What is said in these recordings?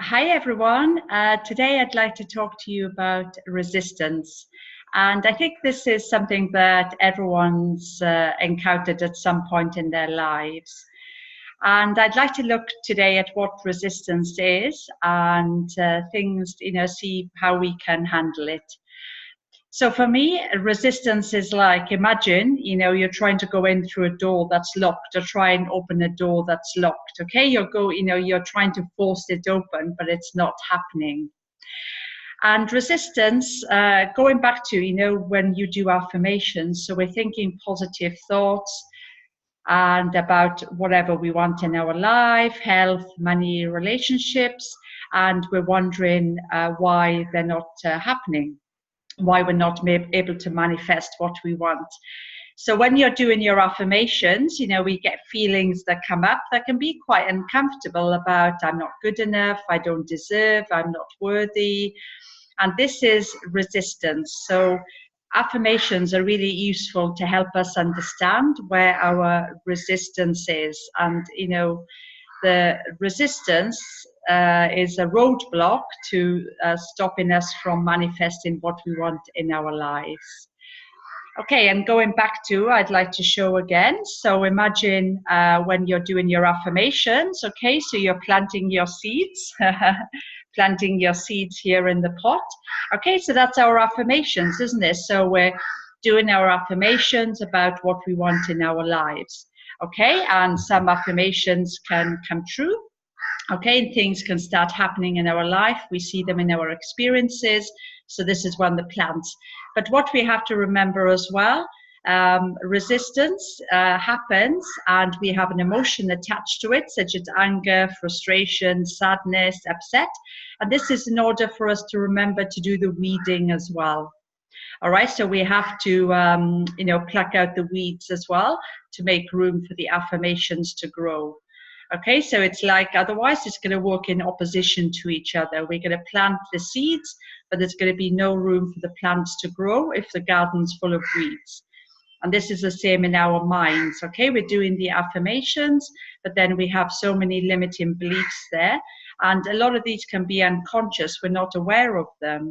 Hi everyone. Today I'd like to talk to you about resistance. And I think this is something that everyone's encountered at some point in their lives. And I'd like to look today at what resistance is and things, see how we can handle it. So for me, resistance is like, imagine, you're trying to go in through a door that's locked or try and open a door that's locked. Okay, you're trying to force it open, but it's not happening. And resistance, going back to, when you do affirmations, so we're thinking positive thoughts and about whatever we want in our life, health, money, relationships, and we're wondering why they're not happening, why we're not able to manifest what we want. So when you're doing your affirmations, we get feelings that come up that can be quite uncomfortable about I'm not good enough, I don't deserve, I'm not worthy. And this is resistance. So affirmations are really useful to help us understand where our resistance is. And, the resistance is a roadblock to stopping us from manifesting what we want in our lives. Okay, and going back to, I'd like to show again. So imagine when you're doing your affirmations, okay, so you're planting your seeds, planting your seeds here in the pot. Okay, so that's our affirmations, isn't it? So we're doing our affirmations about what we want in our lives. Okay, and some affirmations can come true. Okay, and things can start happening in our life. We see them in our experiences. So this is one of the plants. But what we have to remember as well, resistance happens and we have an emotion attached to it, such as anger, frustration, sadness, upset. And this is in order for us to remember to do the weeding as well. All right, so we have to, pluck out the weeds as well to make room for the affirmations to grow. Okay, so it's like, otherwise it's going to work in opposition to each other. We're going to plant the seeds, but there's going to be no room for the plants to grow if the garden's full of weeds. And this is the same in our minds. Okay, we're doing the affirmations, but then we have so many limiting beliefs there. And a lot of these can be unconscious. We're not aware of them.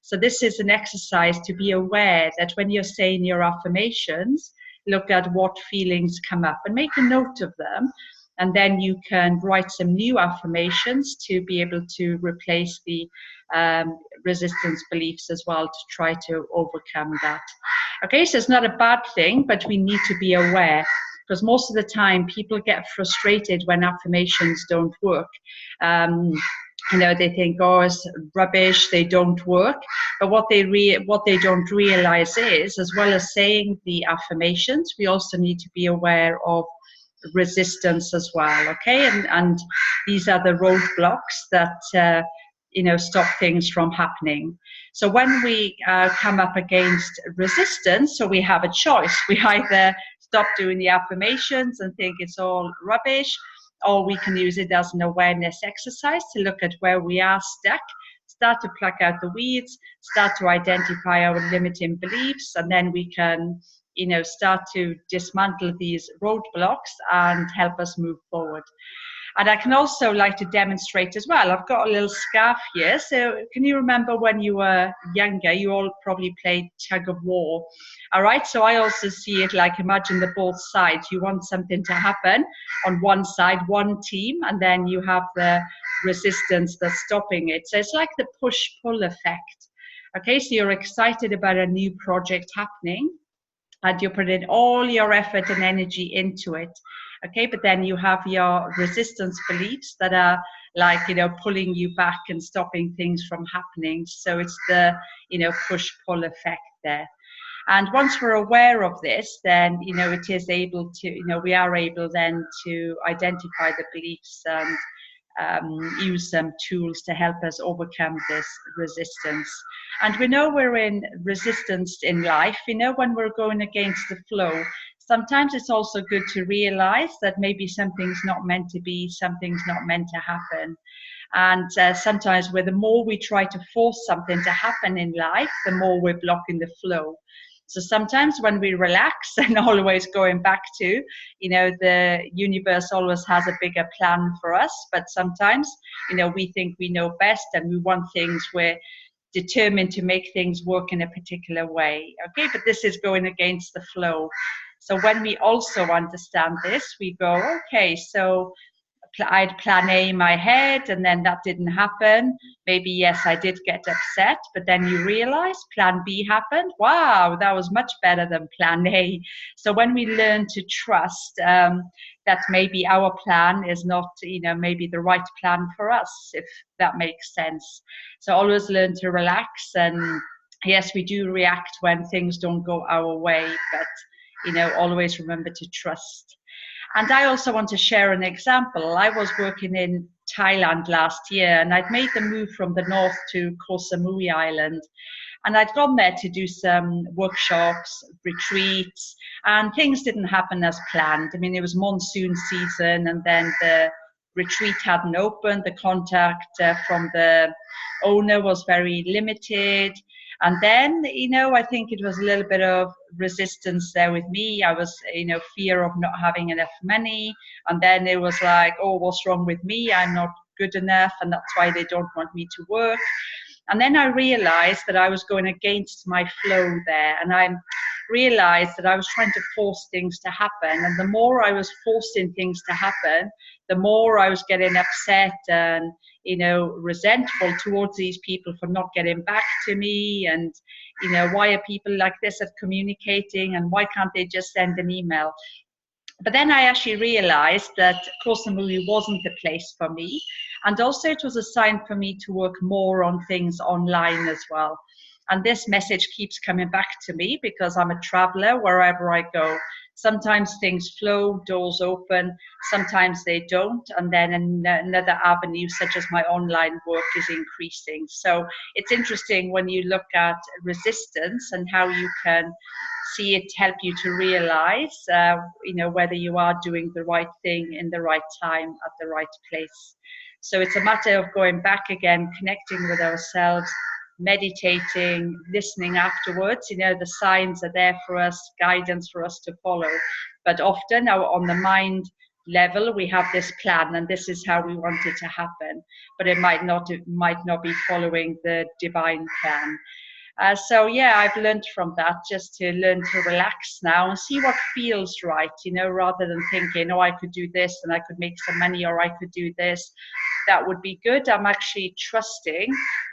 So this is an exercise to be aware that when you're saying your affirmations, look at what feelings come up and make a note of them. And then you can write some new affirmations to be able to replace the resistance beliefs as well, to try to overcome that. Okay, so it's not a bad thing, but we need to be aware, because most of the time people get frustrated when affirmations don't work. They think, oh, it's rubbish, they don't work. But what they don't realize is, as well as saying the affirmations, we also need to be aware of resistance as well. Okay, and these are the roadblocks that stop things from happening. So when we come up against resistance, so we have a choice. We either stop doing the affirmations and think it's all rubbish, or we can use it as an awareness exercise to look at where we are stuck, start to pluck out the weeds, start to identify our limiting beliefs, and then we can start to dismantle these roadblocks and help us move forward. And I can also like to demonstrate as well. I've got a little scarf here. So can you remember when you were younger, you all probably played tug of war? All right, so I also see it like, imagine the both sides. You want something to happen on one side, one team, and then you have the resistance that's stopping it. So it's like the push-pull effect. Okay, so you're excited about a new project happening, and you put in all your effort and energy into it. Okay, but then you have your resistance beliefs that are like, pulling you back and stopping things from happening. So it's the, push-pull effect there. And once we're aware of this, then, it is able to, we are able then to identify the beliefs and use some tools to help us overcome this resistance. And we know we're in resistance in life, when we're going against the flow. Sometimes it's also good to realize that maybe something's not meant to be, something's not meant to happen. And sometimes the more we try to force something to happen in life, the more we're blocking the flow. So sometimes when we relax, and always going back to, the universe always has a bigger plan for us, but sometimes, we think we know best and we want things, we're determined to make things work in a particular way. Okay, but this is going against the flow. So when we also understand this, we go, okay, so I had plan A in my head and then that didn't happen. Maybe, yes, I did get upset, but then you realize plan B happened. Wow, that was much better than plan A. So when we learn to trust that maybe our plan is not, maybe the right plan for us, if that makes sense. So always learn to relax. And yes, we do react when things don't go our way, but, always remember to trust. And I also want to share an example. I was working in Thailand last year, and I'd made the move from the north to Koh Samui Island. And I'd gone there to do some workshops, retreats, and things didn't happen as planned. I mean, it was monsoon season, and then the retreat hadn't opened. The contact from the owner was very limited. And then, I think it was a little bit of resistance there with me. I was, fear of not having enough money. And then it was like, oh, what's wrong with me? I'm not good enough. And that's why they don't want me to work. And then I realized that I was going against my flow there. And I realized that I was trying to force things to happen. And the more I was forcing things to happen, the more I was getting upset and, resentful towards these people for not getting back to me. And, why are people like this at communicating, and why can't they just send an email? But then I actually realized that Koh Samui wasn't the place for me. And also it was a sign for me to work more on things online as well. And this message keeps coming back to me because I'm a traveler wherever I go. Sometimes things flow, doors open, sometimes they don't. And then another avenue, such as my online work, is increasing. So it's interesting when you look at resistance and how you can see it help you to realize, whether you are doing the right thing in the right time at the right place. So it's a matter of going back again, connecting with ourselves, meditating, listening afterwards. The signs are there for us, guidance for us to follow. But often on the mind level, we have this plan and this is how we want it to happen. But it might not be following the divine plan. So yeah, I've learned from that, just to learn to relax now and see what feels right, rather than thinking, oh, I could do this and I could make some money, or I could do this, that would be good. I'm actually trusting,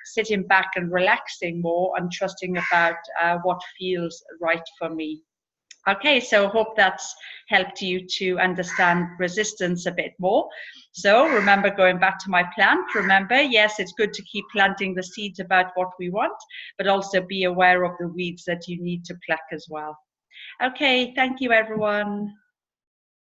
sitting back and relaxing more and trusting about what feels right for me. Okay, so hope that's helped you to understand resistance a bit more. So remember, going back to my plant, remember, yes, it's good to keep planting the seeds about what we want, but also be aware of the weeds that you need to pluck as well. Okay, thank you, everyone.